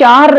4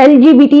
LGBT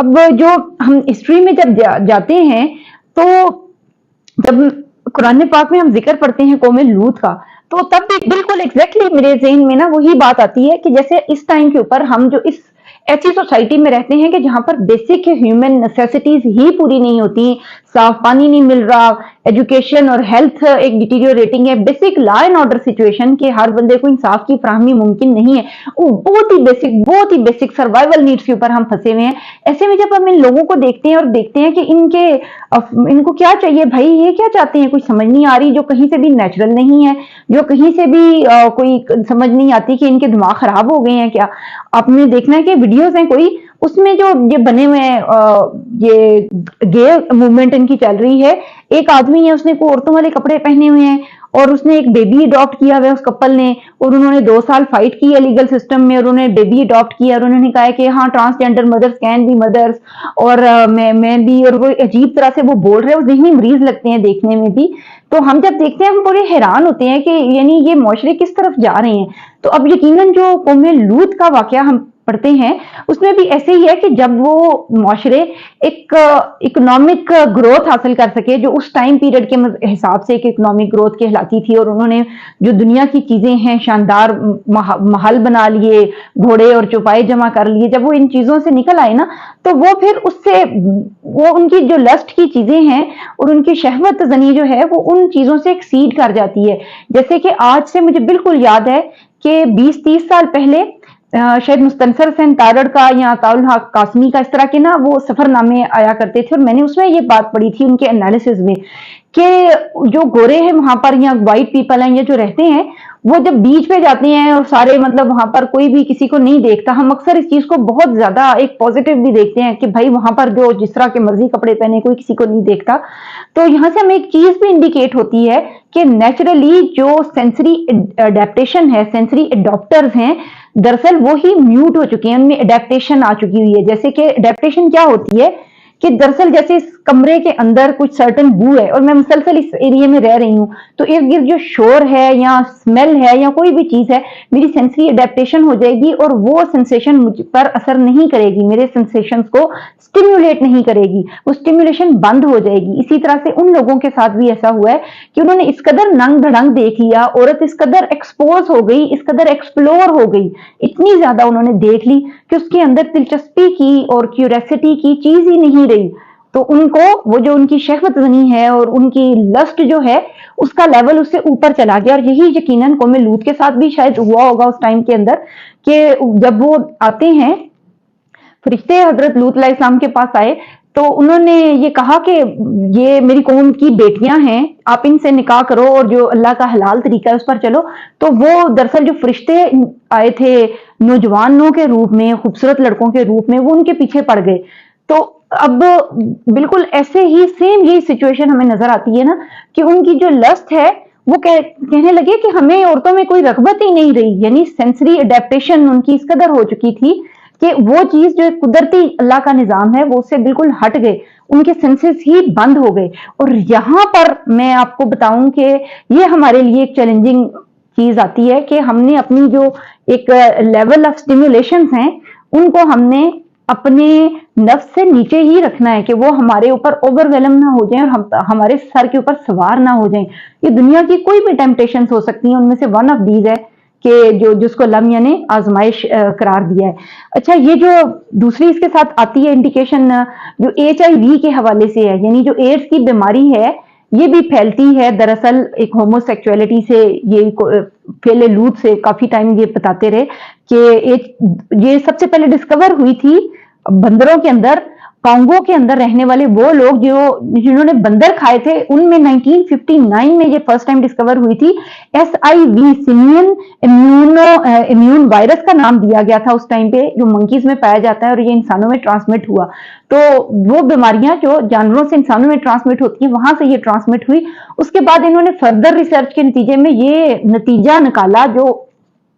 اب جو ہم ہسٹری میں جب جاتے ہیں تو جب قرآن پاک میں ہم ذکر پڑھتے ہیں قوم لوط کا، تو تب بھی بالکل ایگزیکٹلی میرے ذہن میں نا وہی بات آتی ہے کہ جیسے اس ٹائم کے اوپر ہم جو اس ایسی سوسائٹی میں رہتے ہیں کہ جہاں پر بیسک ہیومن نیسیسٹیز ہی پوری نہیں ہوتی، صاف پانی نہیں مل رہا، ایجوکیشن اور ہیلتھ ایک ڈیٹیریوریٹنگ ہے، basic law and order situation کہ ہر بندے کو انصاف کی فراہمی ممکن نہیں ہے، وہ بہت ہی بیسک سروائیول نیڈس کے اوپر ہم پھنسے ہوئے ہیں۔ ایسے میں جب ہم ان لوگوں کو دیکھتے ہیں اور دیکھتے ہیں کہ ان کو کیا چاہیے بھائی، یہ کیا چاہتے ہیں، کچھ سمجھ نہیں آ رہی، جو کہیں سے بھی نیچرل نہیں ہے، جو کہیں سے بھی کوئی سمجھ نہیں آتی کہ ان کے دماغ خراب ہو گئے ہیں کیا۔ آپ نے دیکھنا ہے کہ ویڈیوز ہیں کوئی، اس میں جو یہ بنے ہوئے ہیں یہ گے موومنٹ ان کی چل رہی ہے، ایک آدمی ہے اس نے کوئی عورتوں والے کپڑے پہنے ہوئے ہیں اور اس نے ایک بیبی اڈاپٹ کیا ہوا ہے اس کپل نے، اور انہوں نے 2 سال فائٹ کی ہے لیگل سسٹم میں، اور انہوں نے بیبی اڈاپٹ کیا، اور انہوں نے کہا ہے کہ ہاں ٹرانسجینڈر مدرس کین بی مدرس، اور میں بھی، اور وہ عجیب طرح سے وہ بول رہے ہیں، وہ ذہنی مریض لگتے ہیں دیکھنے میں بھی۔ تو ہم جب دیکھتے ہیں ہم بڑے حیران ہوتے ہیں کہ یعنی یہ معاشرے کس طرف جا رہے ہیں۔ تو اب یقیناً جو قوم لوط کا واقعہ ہم پڑھتے ہیں اس میں بھی ایسے ہی ہے کہ جب وہ معاشرے ایک اکنامک گروتھ حاصل کر سکے جو اس ٹائم پیریڈ کے حساب سے ایک اکنامک گروتھ کہلاتی تھی، اور انہوں نے جو دنیا کی چیزیں ہیں شاندار محل بنا لیے، گھوڑے اور چوپائے جمع کر لیے، جب وہ ان چیزوں سے نکل آئے نا تو وہ پھر اس سے وہ ان کی جو لسٹ کی چیزیں ہیں اور ان کی شہوت زنی جو ہے وہ ان چیزوں سے ایکسیڈ کر جاتی ہے۔ جیسے کہ آج سے مجھے بالکل یاد ہے کہ 20-30 سال پہلے شاید مستنصر حسین تارڑ کا یا عطاء الحق قاسمی کا اس طرح کے نا وہ سفر نامے آیا کرتے تھے، اور میں نے اس میں یہ بات پڑھی تھی ان کے انالیسز میں کہ جو گورے ہیں وہاں پر یا وائٹ پیپل ہیں یا جو رہتے ہیں وہ جب بیچ پہ جاتے ہیں اور سارے مطلب وہاں پر کوئی بھی کسی کو نہیں دیکھتا، ہم اکثر اس چیز کو بہت زیادہ ایک پازیٹیو بھی دیکھتے ہیں کہ بھائی وہاں پر جو جس طرح کے مرضی کپڑے پہنے کوئی کسی کو نہیں دیکھتا۔ تو یہاں سے ہمیں ایک چیز بھی انڈیکیٹ ہوتی ہے کہ نیچرلی جو سینسری اڈیپٹیشن ہے، سینسری اڈاپٹرز ہیں، دراصل وہی میوٹ ہو چکے ہیں، ان میں اڈیپٹیشن آ چکی ہوئی ہے۔ جیسے کہ اڈیپٹیشن کیا ہوتی ہے کہ دراصل جیسے اس کمرے کے اندر کچھ سرٹن بو ہے اور میں مسلسل اس ایریے میں رہ رہی ہوں تو ارد گرد جو شور ہے یا اسمیل ہے یا کوئی بھی چیز ہے میری سینسری اڈیپٹیشن ہو جائے گی اور وہ سینسیشن مجھ پر اثر نہیں کرے گی، میرے سینسیشنز کو سٹیمیولیٹ نہیں کرے گی، وہ سٹیمیولیشن بند ہو جائے گی۔ اسی طرح سے ان لوگوں کے ساتھ بھی ایسا ہوا ہے کہ انہوں نے اس قدر ننگ دھڑنگ دیکھ لیا، عورت اس قدر ایکسپوز ہو گئی، اس قدر ایکسپلور ہو گئی، اتنی زیادہ انہوں نے دیکھ لی کہ اس کے اندر دلچسپی کی اور کیوریسٹی کی چیز ہی نہیں رہی۔ تو ان کو وہ جو ان کی شہوت زنی ہے اور ان کی لسٹ جو ہے اس کا لیول اس سے اوپر چلا گیا، اور یہی یقیناً قوم لوط کے ساتھ بھی شاید ہوا ہوگا اس ٹائم کے اندر کہ جب وہ آتے ہیں فرشتے حضرت لوط علیہ السلام کے پاس آئے تو انہوں نے یہ کہا کہ یہ میری قوم کی بیٹیاں ہیں، آپ ان سے نکاح کرو اور جو اللہ کا حلال طریقہ ہے اس پر چلو۔ تو وہ دراصل جو فرشتے آئے تھے نوجوانوں کے روپ میں، خوبصورت لڑکوں کے روپ میں، وہ ان کے پیچھے پڑ گئے۔ تو اب بالکل ایسے ہی سیم یہی سچویشن ہمیں نظر آتی ہے نا کہ ان کی جو لسٹ ہے وہ کہنے لگے کہ ہمیں عورتوں میں کوئی رغبت ہی نہیں رہی، یعنی سینسری اڈیپٹیشن ان کی اس قدر ہو چکی تھی کہ وہ چیز جو قدرتی اللہ کا نظام ہے وہ اس سے بالکل ہٹ گئے، ان کے سینسز ہی بند ہو گئے۔ اور یہاں پر میں آپ کو بتاؤں کہ یہ ہمارے لیے ایک چیلنجنگ چیز آتی ہے کہ ہم نے اپنی جو ایک لیول آف سٹیمیولیشنز ہیں ان کو ہم نے اپنے نفس سے نیچے ہی رکھنا ہے کہ وہ ہمارے اوپر اوور ویلم نہ ہو جائیں اور ہمارے سر کے اوپر سوار نہ ہو جائیں۔ یہ دنیا کی کوئی بھی ٹیمپٹیشنز ہو سکتی ہیں، ان میں سے ون آف دیز ہے کہ جس کو اللہ میاں نے آزمائش قرار دیا ہے۔ اچھا، یہ جو دوسری اس کے ساتھ آتی ہے انڈیکیشن جو HIV کے حوالے سے ہے، یعنی جو ایڈز کی بیماری ہے یہ بھی پھیلتی ہے دراصل ایک ہومو سیکچولیٹی سے۔ یہ فعل لوط سے کافی ٹائم یہ بتاتے رہے کہ یہ سب سے پہلے ڈسکور ہوئی تھی بندروں کے اندر، کانگو کے اندر رہنے والے وہ لوگ جنہوں نے بندر کھائے تھے، ان میں 1959 میں یہ فرسٹ ٹائم ڈسکور ہوئی تھی۔ SIV سیمین امیون وائرس کا نام دیا گیا تھا اس ٹائم پہ، جو منکیز میں پایا جاتا ہے اور یہ انسانوں میں ٹرانسمٹ ہوا۔ تو وہ بیماریاں جو جانوروں سے انسانوں میں ٹرانسمٹ ہوتی ہیں وہاں سے یہ ٹرانسمٹ ہوئی۔ اس کے بعد انہوں نے فردر ریسرچ کے نتیجے میں یہ نتیجہ نکالا جو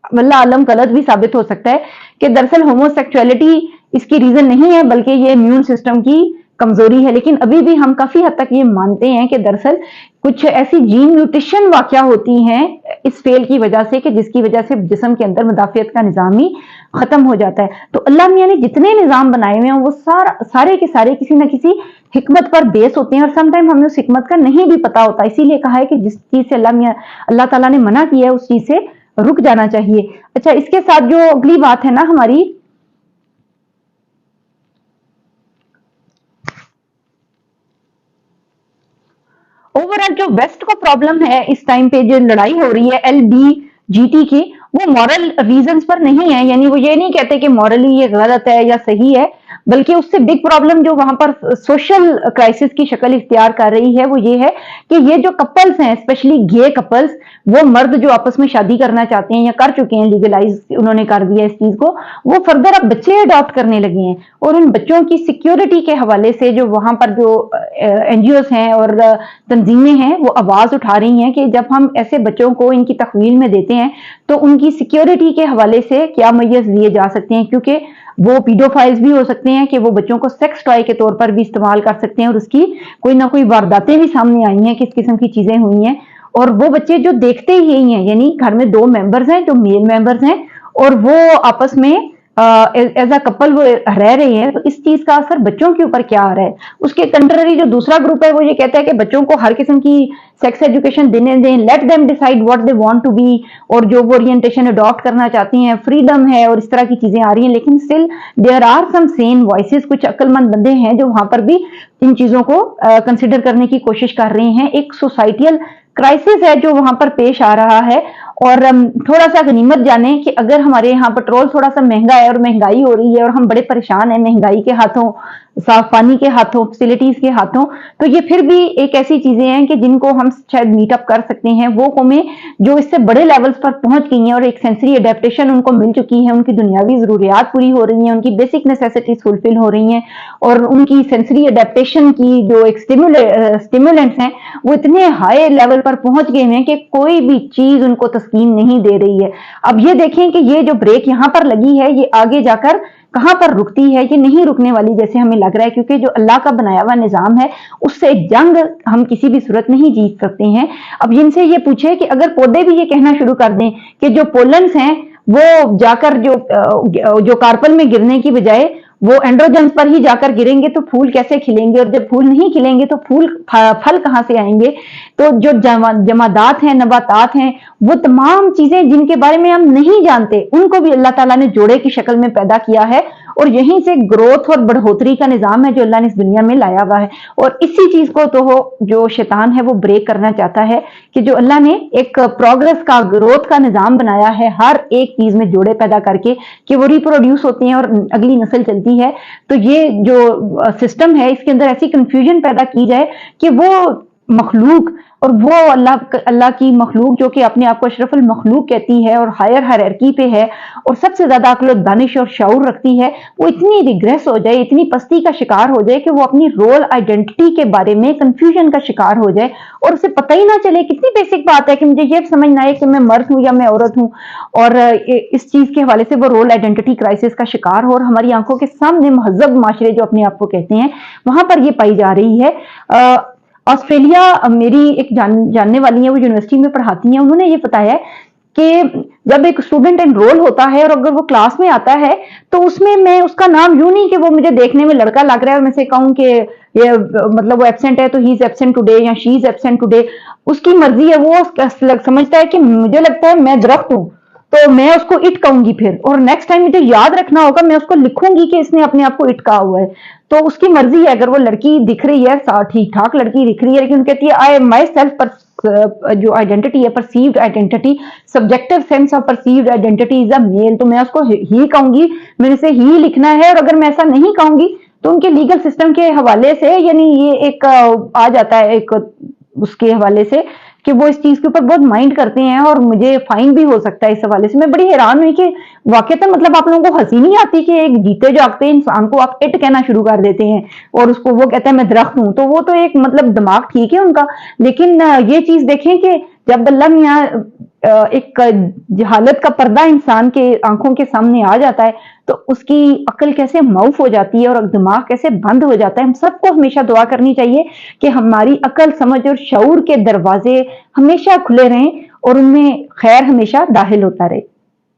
واللہ عالم غلط بھی ثابت ہو سکتا ہے کہ دراصل ہومو سیکچولیٹی اس کی ریزن نہیں ہے بلکہ یہ امیون سسٹم کی کمزوری ہے، لیکن ابھی بھی ہم کافی حد تک یہ مانتے ہیں کہ دراصل کچھ ایسی جین میوٹیشن واقع ہوتی ہیں اس فیل کی وجہ سے کہ جس کی وجہ سے جسم کے اندر مدافعت کا نظام ہی ختم ہو جاتا ہے۔ تو اللہ میاں نے جتنے نظام بنائے ہوئے ہیں وہ سارے کے سارے کسی نہ کسی حکمت پر بیس ہوتے ہیں، اور سم ٹائم ہمیں اس حکمت کا نہیں بھی پتا ہوتا، اسی لیے کہا ہے کہ جس چیز سے اللہ تعالیٰ نے منع کیا ہے اس چیز سے رک جانا چاہیے۔ اچھا، اس کے ساتھ جو اگلی بات ہے نا ہماری، اوورآل جو ویسٹ کو پرابلم ہے اس ٹائم پہ، جو لڑائی ہو رہی ہے ایل بی جی ٹی کی، وہ مورل ریزنز پر نہیں ہے، یعنی وہ یہ نہیں کہتے کہ مورلی یہ غلط ہے یا صحیح ہے، بلکہ اس سے بگ پرابلم جو وہاں پر سوشل کرائسس کی شکل اختیار کر رہی ہے وہ یہ ہے کہ یہ جو کپلز ہیں، اسپیشلی گے کپلز، وہ مرد جو آپس میں شادی کرنا چاہتے ہیں یا کر چکے ہیں، لیگلائز انہوں نے کر دیا اس چیز کو، وہ فردر اب بچے اڈاپٹ کرنے لگے ہیں، اور ان بچوں کی سیکیورٹی کے حوالے سے جو وہاں پر جو این جی اوز ہیں اور تنظیمیں ہیں وہ آواز اٹھا رہی ہیں کہ جب ہم ایسے بچوں کو ان کی تحویل میں دیتے ہیں تو ان کی سیکیورٹی کے حوالے سے کیا میسر لیے جا سکتے ہیں، کیونکہ وہ پیڈوفائلز بھی ہو سکتے ہیں کہ وہ بچوں کو سیکس ٹوائے کے طور پر بھی استعمال کر سکتے ہیں، اور اس کی کوئی نہ کوئی وارداتیں بھی سامنے آئی ہیں، کس قسم کی چیزیں ہوئی ہیں، اور وہ بچے جو دیکھتے ہی ہیں، یعنی گھر میں 2 ممبرز ہیں جو میل ممبرز ہیں اور وہ آپس میں ایز اے کپل وہ رہ رہے ہیں، تو اس چیز کا اثر بچوں کے اوپر کیا آ رہا ہے۔ اس کے کنٹرری جو دوسرا گروپ ہے وہ یہ کہتا ہے کہ بچوں کو ہر قسم کی سیکس ایجوکیشن دینے دیں، let them decide what they want to be, اور جو وہ اورینٹیشن اڈاپٹ کرنا چاہتی ہیں، فریڈم ہے، اور اس طرح کی چیزیں آ رہی ہیں، لیکن still there are some sane voices, کچھ عقل مند بندے ہیں جو وہاں پر بھی ان چیزوں کو کنسیڈر کرنے کی کوشش کر رہے ہیں۔ ایک سوسائٹیل کرائسس ہے جو وہاں پر پیش آ رہا ہے، اور تھوڑا سا غنیمت جانیں کہ اگر ہمارے یہاں پیٹرول تھوڑا سا مہنگا ہے اور مہنگائی ہو رہی ہے اور ہم بڑے پریشان ہیں مہنگائی کے ہاتھوں، صاف پانی کے ہاتھوں، فیسلٹیز کے ہاتھوں، تو یہ پھر بھی ایک ایسی چیزیں ہیں کہ جن کو ہم شاید میٹ اپ کر سکتے ہیں۔ وہ قومیں جو اس سے بڑے لیولز پر پہنچ گئی ہیں اور ایک سینسری اڈیپٹیشن ان کو مل چکی ہے، ان کی دنیاوی ضروریات پوری ہو رہی ہیں، ان کی بیسک نیسیسٹیز فلفل ہو رہی ہیں، اور ان کی سینسری اڈیپٹیشن کی جو ایک اسٹیمولنٹس ہیں وہ اتنے ہائی لیول پر پہنچ گئے ہیں کہ کوئی بھی چیز ان کو تسکین نہیں دے رہی ہے۔ اب یہ دیکھیں کہ یہ جو بریک یہاں پر لگی ہے یہ آگے جا کر کہاں پر رکتی ہے، یہ نہیں رکنے والی جیسے ہمیں لگ رہا ہے، کیونکہ جو اللہ کا بنایا ہوا نظام ہے اس سے جنگ ہم کسی بھی صورت نہیں جیت سکتے ہیں۔ اب ان سے یہ پوچھے کہ اگر پودے بھی یہ کہنا شروع کر دیں کہ جو پولنس ہیں وہ جا کر جو کارپل میں گرنے کی بجائے وہ اینڈروجنس پر ہی جا کر گریں گے تو پھول کیسے کھلیں گے، اور جب پھول نہیں کھلیں گے تو پھل کہاں سے آئیں گے؟ تو جو جمادات ہیں، نباتات ہیں، وہ تمام چیزیں جن کے بارے میں ہم نہیں جانتے ان کو بھی اللہ تعالیٰ نے جوڑے کی شکل میں پیدا کیا ہے، اور یہیں سے گروتھ اور بڑھوتری کا نظام ہے جو اللہ نے اس دنیا میں لایا ہوا ہے، اور اسی چیز کو تو جو شیطان ہے وہ بریک کرنا چاہتا ہے کہ جو اللہ نے ایک پروگرس کا، گروتھ کا نظام بنایا ہے ہر ایک چیز میں جوڑے پیدا کر کے کہ وہ ریپروڈیوس ہوتے ہیں اور اگلی نسل چلتی ہے، تو یہ جو سسٹم ہے اس کے اندر ایسی کنفیوژن پیدا کی جائے کہ وہ مخلوق اور وہ اللہ کی مخلوق جو کہ اپنے آپ کو اشرف المخلوق کہتی ہے اور ہائر ہائرارکی پہ ہے اور سب سے زیادہ عقل و دانش اور شعور رکھتی ہے، وہ اتنی ریگریس ہو جائے، اتنی پستی کا شکار ہو جائے کہ وہ اپنی رول آئیڈینٹی کے بارے میں کنفیوژن کا شکار ہو جائے اور اسے پتہ ہی نہ چلے۔ کتنی بیسک بات ہے کہ مجھے یہ سمجھنا ہے کہ میں مرد ہوں یا میں عورت ہوں، اور اس چیز کے حوالے سے وہ رول آئیڈینٹی کرائسس کا شکار ہو، اور ہماری آنکھوں کے سامنے مہذب معاشرے جو اپنے آپ کو کہتے ہیں وہاں پر یہ پائی جا رہی ہے۔ آسٹریلیا، میری ایک جاننے والی ہیں، وہ یونیورسٹی میں پڑھاتی ہیں، انہوں نے یہ بتایا کہ جب ایک اسٹوڈنٹ انرول ہوتا ہے اور اگر وہ کلاس میں آتا ہے تو اس میں اس کا نام یوں نہیں کہ وہ مجھے دیکھنے میں لڑکا لگ رہا ہے اور میں سے کہوں کہ یہ مطلب وہ ایبسینٹ ہے تو ہی از ایبسینٹ ٹوڈے یا شی از ایبسینٹ ٹوڈے، اس کی مرضی ہے، وہ سمجھتا ہے کہ مجھے لگتا ہے میں درخت ہوں تو میں اس کو اٹ کہوں گی، پھر اور نیکسٹ ٹائم مجھے یاد رکھنا ہوگا میں اس کو لکھوں گی کہ اس نے اپنے آپ کو اٹ کہا ہوا ہے، تو اس کی مرضی ہے۔ اگر وہ لڑکی دکھ رہی ہے، ٹھیک ٹھاک لڑکی دکھ رہی ہے، لیکن کہتی ہے آئی مائی سیلف جو آئیڈینٹی ہے، perceived identity, subjective sense of perceived identity is a male, تو میں اس کو ہی کہوں گی، میرے سے ہی لکھنا ہے، اور اگر میں ایسا نہیں کہوں گی تو ان کے لیگل سسٹم کے حوالے سے، یعنی یہ ایک آ جاتا ہے ایک اس کے حوالے سے کہ وہ اس چیز کے اوپر بہت مائنڈ کرتے ہیں اور مجھے فائن بھی ہو سکتا ہے اس حوالے سے۔ میں بڑی حیران ہوئی کہ واقعتاً مطلب آپ لوگوں کو ہنسی نہیں آتی کہ ایک جیتے جاگتے انسان کو آپ اٹ کہنا شروع کر دیتے ہیں اور اس کو وہ کہتا ہے میں درخت ہوں، تو وہ تو ایک مطلب دماغ ٹھیک ہے ان کا، لیکن یہ چیز دیکھیں کہ جب اللہ میاں ایک جہالت کا پردہ انسان کے آنکھوں کے سامنے آ جاتا ہے تو اس کی عقل کیسے معاف ہو جاتی ہے اور دماغ کیسے بند ہو جاتا ہے. ہم سب کو ہمیشہ دعا کرنی چاہیے کہ ہماری عقل سمجھ اور شعور کے دروازے ہمیشہ کھلے رہیں اور ان میں خیر ہمیشہ داخل ہوتا رہے.